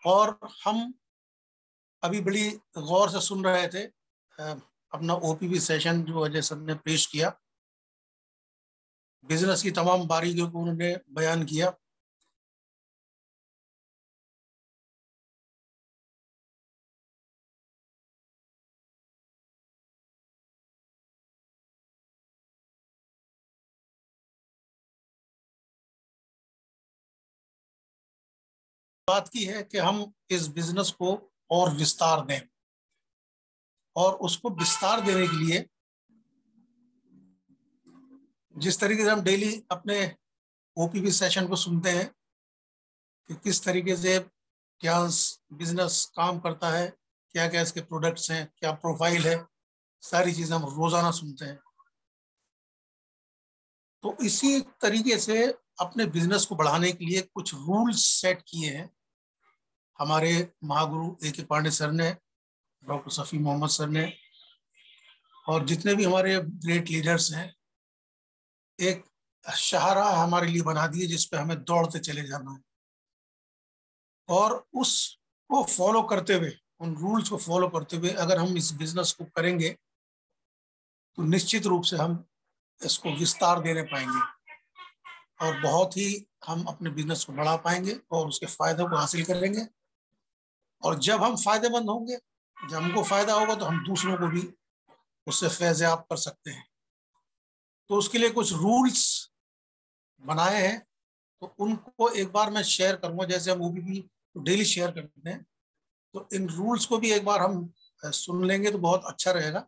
और हम अभी बड़ी गौर से सुन रहे थे अपना ओपीबी सेशन जो अजय सर ने पेश किया, बिजनेस की तमाम बारीकियों को उन्होंने बयान किया। बात की है कि हम इस बिजनेस को और विस्तार दें, और उसको विस्तार देने के लिए जिस तरीके से हम डेली अपने ओपीबी सेशन को सुनते हैं कि किस तरीके से क्या बिजनेस काम करता है, क्या क्या इसके प्रोडक्ट्स हैं, क्या प्रोफाइल है, सारी चीजें हम रोजाना सुनते हैं। तो इसी तरीके से अपने बिजनेस को बढ़ाने के लिए कुछ रूल्स सेट किए हैं हमारे महागुरु A.K. पांडे सर ने, डॉक्टर सफी मोहम्मद सर ने, और जितने भी हमारे ग्रेट लीडर्स हैं। एक शाहराह हमारे लिए बना दिए जिस पे हमें दौड़ते चले जाना है, और उसको फॉलो करते हुए, उन रूल्स को फॉलो करते हुए अगर हम इस बिजनेस को करेंगे तो निश्चित रूप से हम इसको विस्तार देने पाएंगे और बहुत ही हम अपने बिजनेस को बढ़ा पाएंगे और उसके फायदों को हासिल करेंगे। और जब हम फायदेमंद होंगे, जब हमको फायदा होगा, तो हम दूसरों को भी उससे फैज़याब कर सकते हैं। तो उसके लिए कुछ रूल्स बनाए हैं, तो उनको एक बार मैं शेयर करूंगा। जैसे हम ओबीपी डेली शेयर करते हैं, तो इन रूल्स को भी एक बार हम सुन लेंगे तो बहुत अच्छा रहेगा।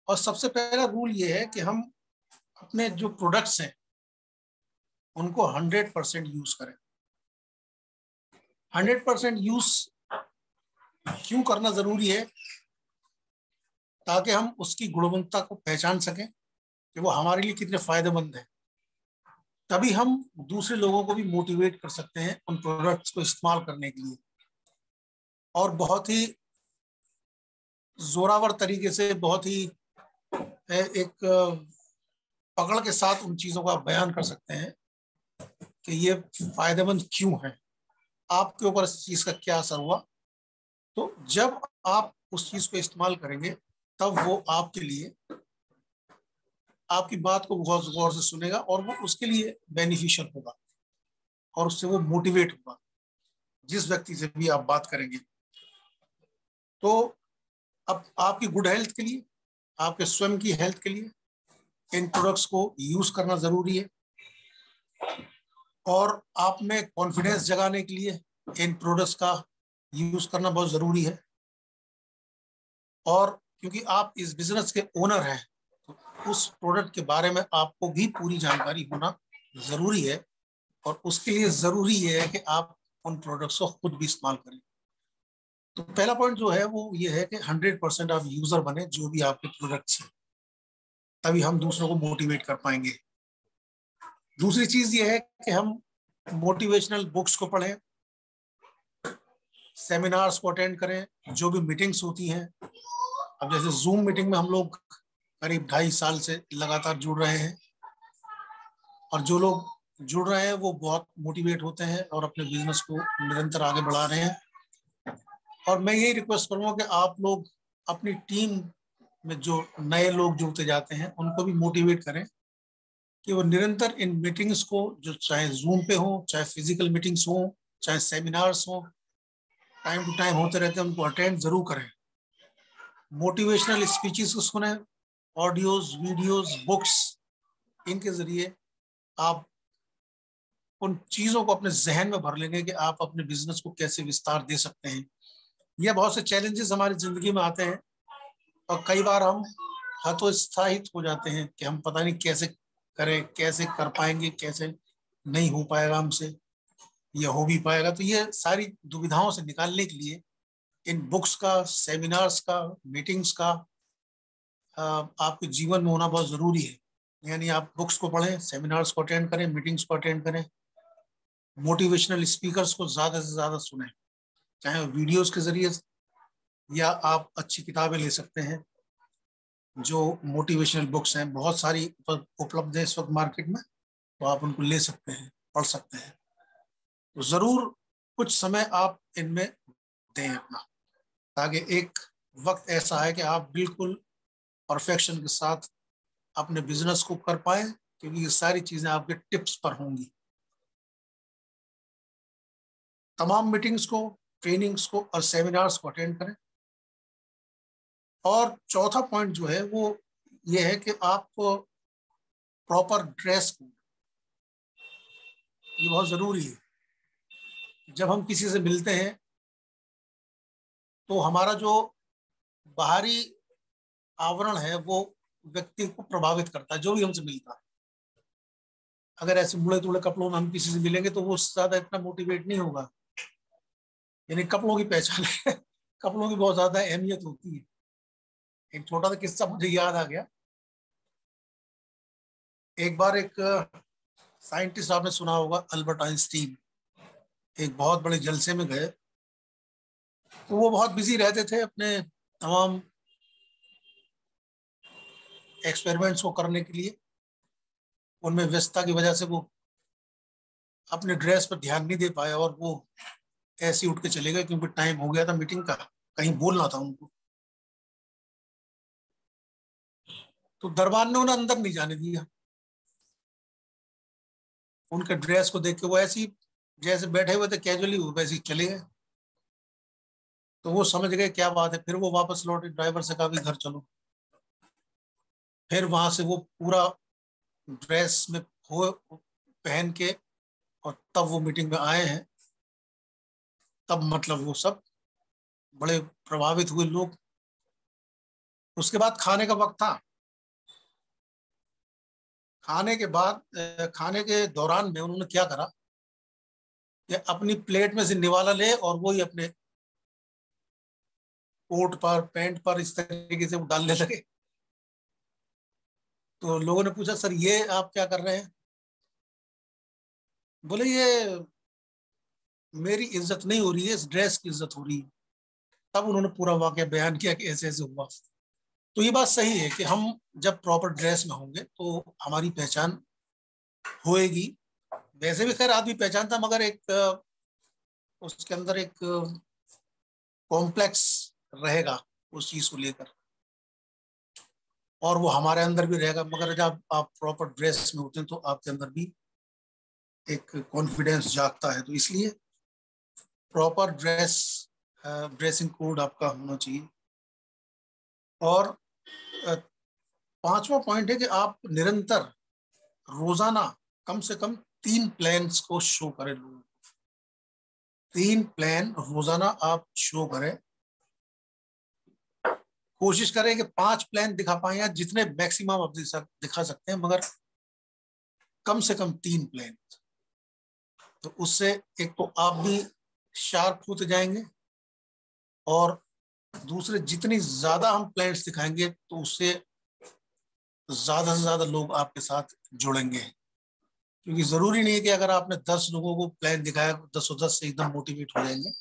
और सबसे पहला रूल ये है कि हम अपने जो प्रोडक्ट्स हैं उनको 100% यूज करें। 100% यूज क्यों करना जरूरी है? ताकि हम उसकी गुणवत्ता को पहचान सकें कि वो हमारे लिए कितने फायदेमंद है। तभी हम दूसरे लोगों को भी मोटिवेट कर सकते हैं उन प्रोडक्ट्स को इस्तेमाल करने के लिए, और बहुत ही जोरावर तरीके से, बहुत ही एक पकड़ के साथ उन चीजों का बयान कर सकते हैं कि ये फायदेमंद क्यों है, आपके ऊपर इस चीज का क्या असर हुआ। तो जब आप उस चीज को इस्तेमाल करेंगे तब वो आपके लिए, आपकी बात को बहुत गौर से सुनेगा और वो उसके लिए बेनिफिशियल होगा और उससे वो मोटिवेट होगा जिस व्यक्ति से भी आप बात करेंगे। तो अब आपकी गुड हेल्थ के लिए, आपके स्वयं की हेल्थ के लिए इन प्रोडक्ट्स को यूज करना जरूरी है, और आप में कॉन्फिडेंस जगाने के लिए इन प्रोडक्ट्स का यूज करना बहुत जरूरी है। और क्योंकि आप इस बिजनेस के ओनर हैं, तो उस प्रोडक्ट के बारे में आपको भी पूरी जानकारी होना जरूरी है, और उसके लिए जरूरी है कि आप उन प्रोडक्ट्स को खुद भी इस्तेमाल करें। तो पहला पॉइंट जो है वो ये है कि 100% आप यूजर बने जो भी आपके प्रोडक्ट्स हैं, तभी हम दूसरों को मोटिवेट कर पाएंगे। दूसरी चीज ये है कि हम मोटिवेशनल बुक्स को पढ़ें, सेमिनार्स को अटेंड करें, जो भी मीटिंग्स होती हैं। अब जैसे जूम मीटिंग में हम लोग करीब 2.5 साल से लगातार जुड़ रहे हैं, और जो लोग जुड़ रहे हैं वो बहुत मोटिवेट होते हैं और अपने बिजनेस को निरंतर आगे बढ़ा रहे हैं। और मैं यही रिक्वेस्ट करूंगा कि आप लोग अपनी टीम में जो नए लोग जुड़ते जाते हैं उनको भी मोटिवेट करें कि वो निरंतर इन मीटिंग्स को, जो चाहे जूम पे हो, चाहे फिजिकल मीटिंग्स हो, चाहे सेमिनार्स हो, टाइम टू टाइम होते रहते हैं, उनको अटेंड जरूर करें। मोटिवेशनल स्पीचेस को सुने, ऑडियोज, वीडियोज, बुक्स, इनके जरिए आप उन चीजों को अपने जहन में भर लेंगे कि आप अपने बिजनेस को कैसे विस्तार दे सकते हैं। ये बहुत से चैलेंजेस हमारी जिंदगी में आते हैं, और कई बार हम हतोत्साहित हो जाते हैं कि हम पता नहीं कैसे करें, कैसे कर पाएंगे, कैसे नहीं हो पाएगा हमसे, या हो भी पाएगा। तो ये सारी दुविधाओं से निकालने के लिए इन बुक्स का, सेमिनार्स का, मीटिंग्स का आपके जीवन में होना बहुत जरूरी है। यानी आप बुक्स को पढ़ें, सेमिनार्स को अटेंड करें, मीटिंग्स को अटेंड करें, मोटिवेशनल स्पीकर्स को ज्यादा से ज्यादा सुने, चाहे वीडियोस के जरिए या आप अच्छी किताबें ले सकते हैं। जो मोटिवेशनल बुक्स हैं बहुत सारी उपलब्ध है इस वक्त मार्केट में, तो आप उनको ले सकते हैं, पढ़ सकते हैं। तो जरूर कुछ समय आप इनमें दें अपना, ताकि एक वक्त ऐसा है कि आप बिल्कुल परफेक्शन के साथ अपने बिजनेस को कर पाए, क्योंकि ये सारी चीजें आपके टिप्स पर होंगी। तमाम मीटिंग्स को, ट्रेनिंग्स को और सेमिनार्स को अटेंड करें। और चौथा पॉइंट जो है वो ये है कि आप प्रॉपर ड्रेस कोड, ये बहुत जरूरी है। जब हम किसी से मिलते हैं तो हमारा जो बाहरी आवरण है वो व्यक्ति को प्रभावित करता है, जो भी हमसे मिलता है। अगर ऐसे मुड़े तुड़े कपड़ों में हम किसी से मिलेंगे तो वो ज्यादा इतना मोटिवेट नहीं होगा। यानी कपड़ों की पहचान है कपड़ों की बहुत ज्यादा अहमियत होती है। एक छोटा सा किस्सा मुझे याद आ गया। एक बार एक साइंटिस्ट आपने सुना होगा, अल्बर्ट आइंस्टीन, एक बहुत बड़े जलसे में गए। तो वो बहुत बिजी रहते थे अपने तमाम एक्सपेरिमेंट्स को करने के लिए। उनमें व्यस्तता की वजह से वो अपने ड्रेस पर ध्यान नहीं दे पाए और वो ऐसे उठ के चले गए, क्योंकि टाइम हो गया था मीटिंग का, कहीं बोलना था उनको। तो दरबार ने उन्हें अंदर नहीं जाने दिया। उनके ड्रेस को देख के वो ऐसी जैसे बैठे हुए थे कैजुअली, वो वैसे ही चले गए। तो वो समझ गए क्या बात है। फिर वो वापस लौटे, ड्राइवर से कहा कि घर चलो। फिर वहां से वो पूरा ड्रेस में हो पहन के और तब वो मीटिंग में आए हैं। तब मतलब वो सब बड़े प्रभावित हुए लोग। उसके बाद खाने का वक्त था। खाने के बाद खाने के दौरान में उन्होंने क्या करा कि अपनी प्लेट में से निवाला ले और वो ही अपने कोट पर, पैंट पर इस तरीके से वो डालने लगे। तो लोगों ने पूछा, सर ये आप क्या कर रहे हैं? बोले ये मेरी इज्जत नहीं हो रही है, इस ड्रेस की इज्जत हो रही है। तब उन्होंने पूरा वाकया बयान किया कि ऐसे ऐसे हुआ। तो ये बात सही है कि हम जब प्रॉपर ड्रेस में होंगे तो हमारी पहचान होएगी। वैसे भी खैर आदमी पहचानता, मगर एक उसके अंदर एक कॉम्प्लेक्स रहेगा उस चीज को लेकर, और वो हमारे अंदर भी रहेगा। मगर जब आप प्रॉपर ड्रेस में होते हैं तो आपके अंदर भी एक कॉन्फिडेंस जागता है। तो इसलिए प्रॉपर ड्रेसिंग कोड आपका होना चाहिए। और पांचवा पॉइंट है कि आप निरंतर रोजाना कम से कम 3 प्लान्स को शो करें लोगों को। 3 प्लान रोजाना आप शो करें। कोशिश करें कि 5 प्लान दिखा पाए, या जितने मैक्सिमम आप दिखा सकते हैं, मगर कम से कम 3 प्लान। तो उससे एक तो आप भी शार्प होते जाएंगे, और दूसरे जितनी ज्यादा हम प्लान्स दिखाएंगे तो उससे ज्यादा से ज्यादा लोग आपके साथ जुड़ेंगे। क्योंकि जरूरी नहीं है कि अगर आपने 10 लोगों को प्लान दिखाया, 10 से एकदम मोटिवेट हो जाएंगे।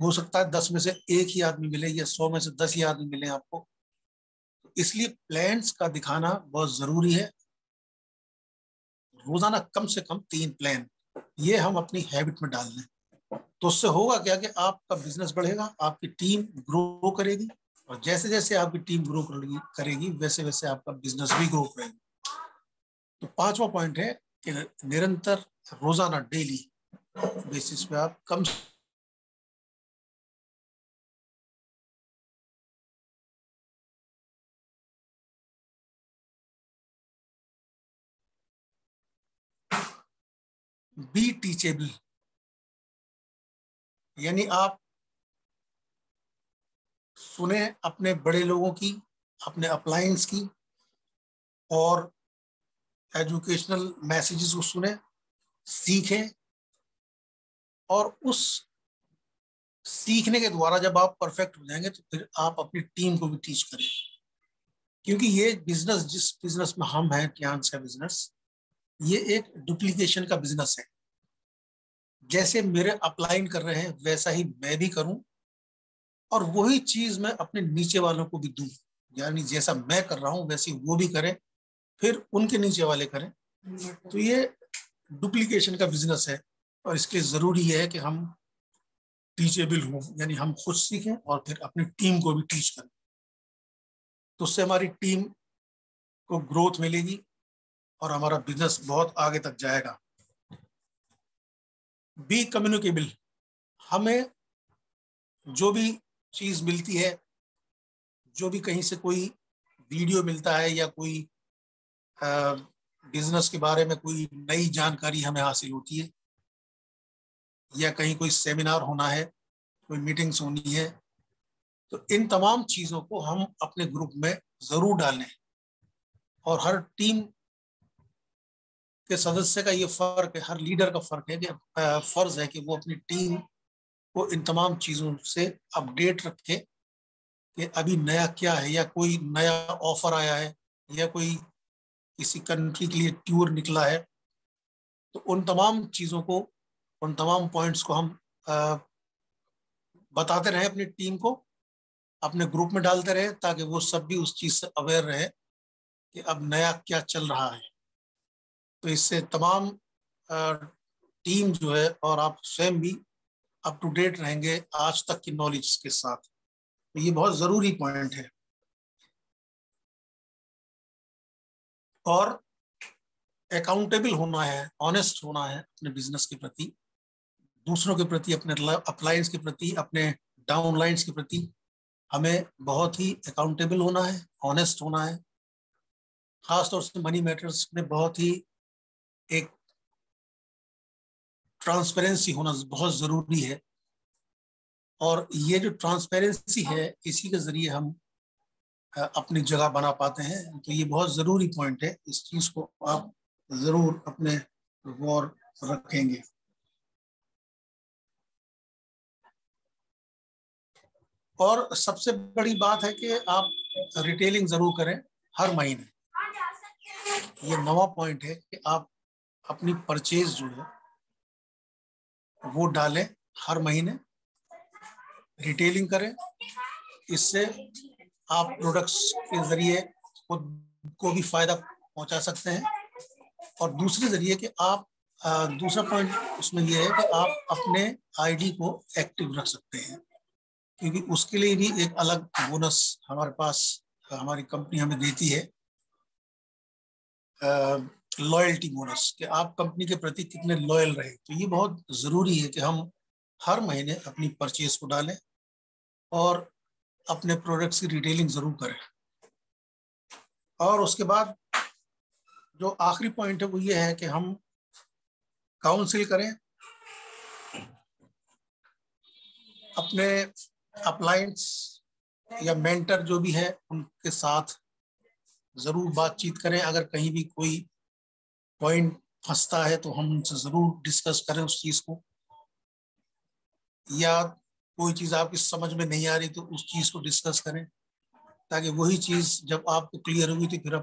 हो सकता है 10 में से एक ही आदमी मिले, या 100 में से 10 ही आदमी मिले आपको। तो इसलिए प्लान्स का दिखाना बहुत जरूरी है। रोजाना कम से कम 3 प्लान, ये हम अपनी हैबिट में डाल लें। तो उससे होगा क्या कि आपका बिजनेस बढ़ेगा, आपकी टीम ग्रो करेगी, और जैसे जैसे आपकी टीम ग्रो करेगी वैसे वैसे आपका बिजनेस भी ग्रो करेगा। तो पांचवा पॉइंट है कि निरंतर रोजाना डेली बेसिस पे आप कम बी टीचेबल। यानी आप सुने अपने बड़े लोगों की, अपने अपलायंस की, और एजुकेशनल मैसेजेस को सुने, सीखें, और उस सीखने के द्वारा जब आप परफेक्ट हो जाएंगे तो फिर आप अपनी टीम को भी टीच करें। क्योंकि ये बिजनेस, जिस बिजनेस में हम हैं, ट्यांस का बिजनेस, ये एक डुप्लीकेशन का बिजनेस है। जैसे मेरे अपलाइन कर रहे हैं वैसा ही मैं भी करूं, और वही चीज मैं अपने नीचे वालों को भी दूं। यानी जैसा मैं कर रहा हूं वैसे वो भी करें, फिर उनके नीचे वाले करें। तो ये डुप्लीकेशन का बिजनेस है। और इसके ज़रूरी है कि हम टीचेबल हों, यानी हम खुद सीखें और फिर अपनी टीम को भी टीच करें। तो उससे हमारी टीम को ग्रोथ मिलेगी और हमारा बिजनेस बहुत आगे तक जाएगा। बी कम्युनिकेबल, हमें जो भी चीज़ मिलती है, जो भी कहीं से कोई वीडियो मिलता है या कोई बिजनेस के बारे में कोई नई जानकारी हमें हासिल होती है, या कहीं कोई सेमिनार होना है, कोई मीटिंग्स होनी है, तो इन तमाम चीज़ों को हम अपने ग्रुप में ज़रूर डालें। और हर टीम के सदस्य का ये फर्क है, हर लीडर का फर्क है कि फर्ज है कि वो अपनी टीम को इन तमाम चीज़ों से अपडेट रखे कि अभी नया क्या है, या कोई नया ऑफर आया है, या कोई किसी कंट्री के लिए टूर निकला है। तो उन तमाम चीज़ों को, उन तमाम पॉइंट्स को हम बताते रहें अपनी टीम को, अपने ग्रुप में डालते रहे, ताकि वो सब भी उस चीज़ से अवेयर रहे कि अब नया क्या चल रहा है। तो इससे तमाम टीम जो है और आप स्वयं भी अप टू डेट रहेंगे आज तक की नॉलेज के साथ। तो ये बहुत ज़रूरी पॉइंट है। और अकाउंटेबल होना है, ऑनेस्ट होना है अपने बिजनेस के प्रति, दूसरों के प्रति, अपने अपलाइंस के प्रति, अपने डाउनलाइंस के प्रति हमें बहुत ही अकाउंटेबल होना है, ऑनेस्ट होना है। खासतौर से मनी मैटर्स में बहुत ही एक ट्रांसपेरेंसी होना बहुत ज़रूरी है। और ये जो ट्रांसपेरेंसी है, इसी के ज़रिए हम अपनी जगह बना पाते हैं। तो ये बहुत ज़रूरी पॉइंट है, इस चीज़ को आप ज़रूर अपने गौर रखेंगे। और सबसे बड़ी बात है कि आप रिटेलिंग ज़रूर करें हर महीने। ये नवा पॉइंट है कि आप अपनी परचेज जो है वो डालें हर महीने, रिटेलिंग करें। इससे आप प्रोडक्ट्स के ज़रिए खुद को भी फ़ायदा पहुंचा सकते हैं। और दूसरे ज़रिए कि आप दूसरा पॉइंट उसमें यह है कि आप अपने आईडी को एक्टिव रख सकते हैं, क्योंकि उसके लिए भी एक अलग बोनस हमारे पास हमारी कंपनी हमें देती है, लॉयल्टी बोनस, कि आप कंपनी के प्रति कितने लॉयल रहे। तो ये बहुत ज़रूरी है कि हम हर महीने अपनी परचेज को डालें और अपने प्रोडक्ट्स की रिटेलिंग ज़रूर करें। और उसके बाद जो आखिरी पॉइंट है वो ये है कि हम काउंसिल करें, अपने अपलाइंस या मेंटर जो भी है उनके साथ ज़रूर बातचीत करें। अगर कहीं भी कोई पॉइंट फंसता है तो हम उनसे ज़रूर डिस्कस करें उस चीज़ को, या कोई चीज़ आपकी समझ में नहीं आ रही तो उस चीज़ को डिस्कस करें, ताकि वही चीज़ जब आपको क्लियर होगी तो फिर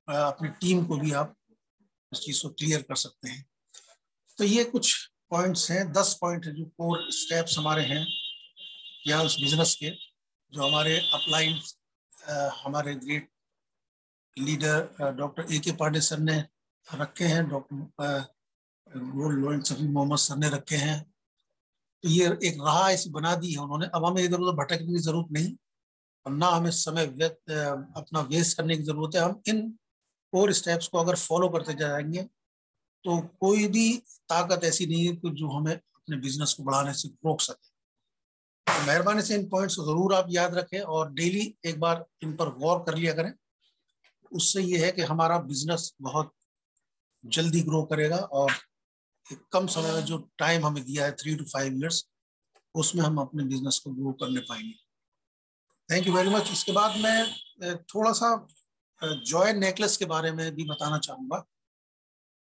अपनी टीम को भी आप उस चीज़ को क्लियर कर सकते हैं। तो ये कुछ पॉइंट्स हैं, 10 पॉइंट है जो कोर स्टेप्स हमारे हैं या उस बिजनेस के, जो हमारे अपलाइन हमारे great leader doctor A K. Pandey sir ने रखे हैं, doctor gold lion Safi Mohammed sir ने रखे हैं। तो ये एक राह ऐसी बना दी है उन्होंने। अब हमें इधर उधर भटकने की जरूरत नहीं, और ना हमें समय अपना वेस्ट करने की जरूरत है। हम इन 4 स्टेप्स को अगर फॉलो करते जाएंगे तो कोई भी ताकत ऐसी नहीं है कि जो हमें अपने बिजनेस को बढ़ाने से रोक सके। तो मेहरबानी से इन पॉइंट्स को जरूर आप याद रखें और डेली एक बार इन पर गौर कर लिया करें। उससे ये है कि हमारा बिजनेस बहुत जल्दी ग्रो करेगा, और एक कम समय में जो टाइम हमें दिया है 3 to 5 years, उसमें हम अपने बिजनेस को ग्रो करने पाएंगे। Thank you very much. इसके बाद मैं थोड़ा सा जॉय नेकलेस के बारे में भी बताना चाहूँगा।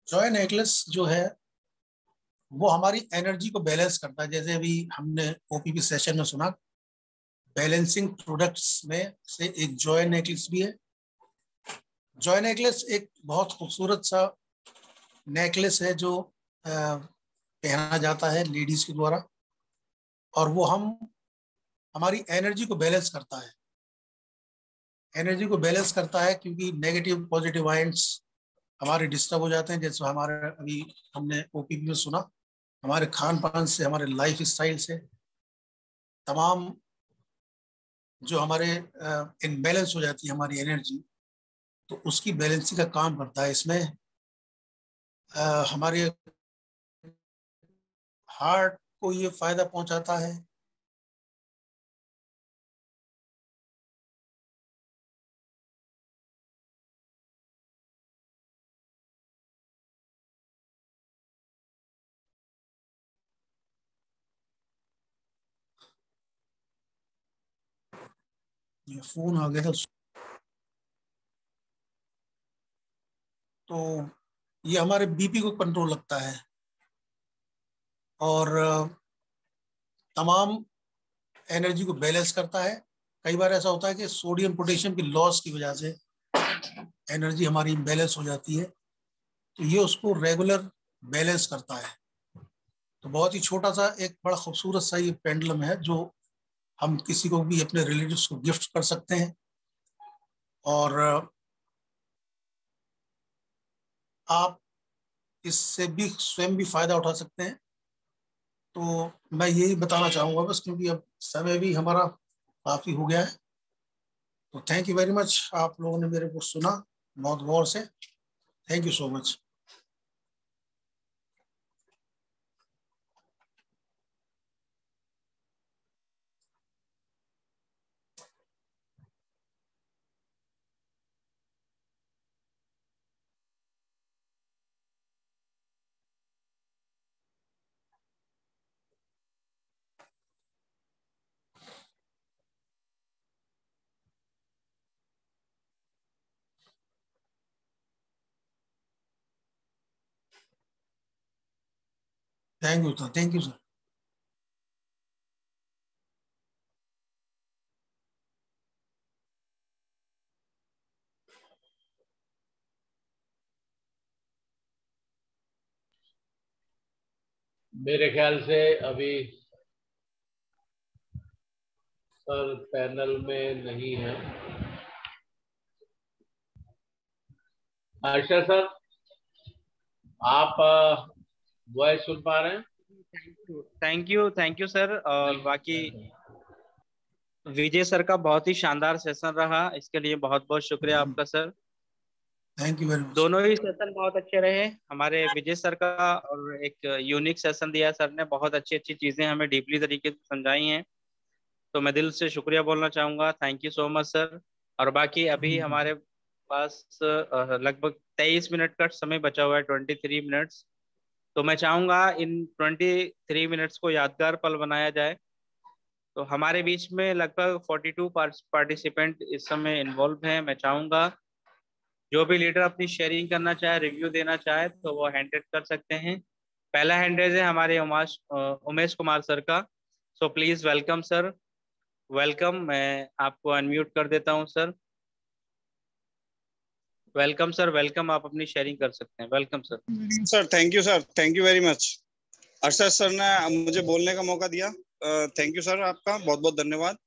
जॉय नेकलेस जो है वो हमारी एनर्जी को बैलेंस करता है। जैसे अभी हमने ओपीपी सेशन में सुना, बैलेंसिंग प्रोडक्ट्स में से एक जॉय नेकलेस भी है। जॉय नेकलेस एक बहुत खूबसूरत सा नेकलेस है जो पहना जाता है लेडीज के द्वारा, और वो हमारी एनर्जी को बैलेंस करता है। एनर्जी को बैलेंस करता है क्योंकि नेगेटिव पॉजिटिव आयंस हमारे डिस्टर्ब हो जाते हैं। जैसे हमारे अभी हमने ओपीपी में सुना हमारे खान पान से, हमारे लाइफ स्टाइल से, तमाम जो हमारे इनबैलेंस हो जाती है हमारी एनर्जी, तो उसकी बैलेंसिंग का काम करता है इसमें। हमारे हार्ट को ये फायदा पहुंचाता है। ये फोन आ गया है, तो ये हमारे बीपी को कंट्रोल रखता है और तमाम एनर्जी को बैलेंस करता है। कई बार ऐसा होता है कि सोडियम पोटेशियम की लॉस की वजह से एनर्जी हमारी बैलेंस हो जाती है, तो ये उसको रेगुलर बैलेंस करता है। तो बहुत ही छोटा सा एक बड़ा खूबसूरत सा ये पेंडुलम है जो हम किसी को भी अपने रिलेटिव्स को गिफ्ट कर सकते हैं और आप इससे भी स्वयं भी फायदा उठा सकते हैं। तो मैं यही बताना चाहूंगा बस, क्योंकि अब समय भी हमारा काफी हो गया है। तो थैंक यू वेरी मच, आप लोगों ने मेरे को सुना बहुत गौर से। Thank you so much. Thank you sir, thank you sir. मेरे ख्याल से अभी सर पैनल में नहीं है। आयशा सर, आप वॉइस सुन पा रहे हैं? Thank you sir. और बाकी विजय सर का बहुत ही शानदार सेशन रहा, इसके लिए बहुत बहुत शुक्रिया आपका sir. Thank you very much. दोनों ही सेशन बहुत अच्छे रहे हमारे, विजय सर का और एक यूनिक सेशन दिया सर ने, बहुत अच्छी अच्छी चीजें हमें डीपली तरीके से समझाई हैं। तो मैं दिल से शुक्रिया बोलना चाहूंगा, thank you so much sir. और बाकी अभी हमारे पास लगभग 23 मिनट का समय बचा हुआ है, 23 मिनट्स। तो मैं चाहूंगा इन 23 मिनट्स को यादगार पल बनाया जाए। तो हमारे बीच में लगभग 42 पार्टिसिपेंट इस समय इन्वॉल्व हैं। मैं चाहूंगा जो भी लीडर अपनी शेयरिंग करना चाहे, रिव्यू देना चाहे, तो वो हैंड रेज कर सकते हैं। पहला हैंड रेज है हमारे उमेश कुमार सर का। So please welcome sir, welcome. मैं आपको अनम्यूट कर देता हूं सर। Welcome sir, welcome. आप अपनी शेयरिंग कर सकते हैं। Welcome sir. Sir thank you very much. Arshad sir ने मुझे बोलने का मौका दिया, थैंक यू सर, आपका बहुत बहुत धन्यवाद।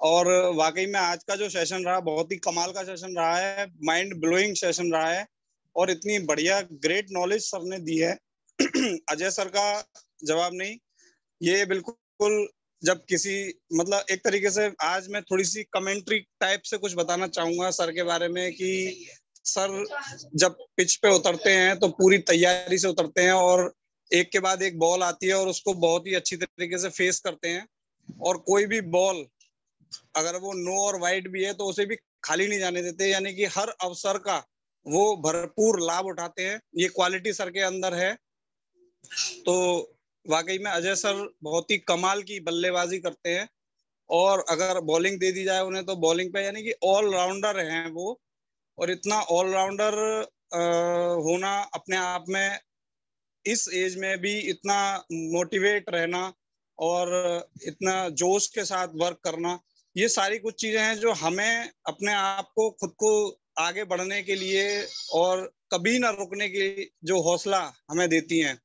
और वाकई में आज का जो सेशन रहा बहुत ही कमाल का सेशन रहा है, माइंड ब्लोइंग सेशन रहा है और इतनी बढ़िया ग्रेट नॉलेज सर ने दी है। अजय सर का जवाब नहीं, ये बिल्कुल जब किसी मतलब एक तरीके से आज मैं थोड़ी सी कमेंट्री टाइप से कुछ बताना चाहूंगा सर के बारे में कि सर जब पिच पे उतरते हैं तो पूरी तैयारी से उतरते हैं और एक के बाद एक बॉल आती है और उसको बहुत ही अच्छी तरीके से फेस करते हैं। और कोई भी बॉल अगर वो नो और वाइड भी है तो उसे भी खाली नहीं जाने देते, यानी कि हर अवसर का वो भरपूर लाभ उठाते हैं। ये क्वालिटी सर के अंदर है। तो वाकई में अजय सर बहुत ही कमाल की बल्लेबाजी करते हैं और अगर बॉलिंग दे दी जाए उन्हें तो बॉलिंग पे यानी कि ऑलराउंडर हैं वो। और इतना ऑलराउंडर होना अपने आप में, इस एज में भी इतना मोटिवेट रहना और इतना जोश के साथ वर्क करना, ये सारी कुछ चीजें हैं जो हमें अपने आप को खुद को आगे बढ़ने के लिए और कभी ना रुकने की जो हौसला हमें देती हैं।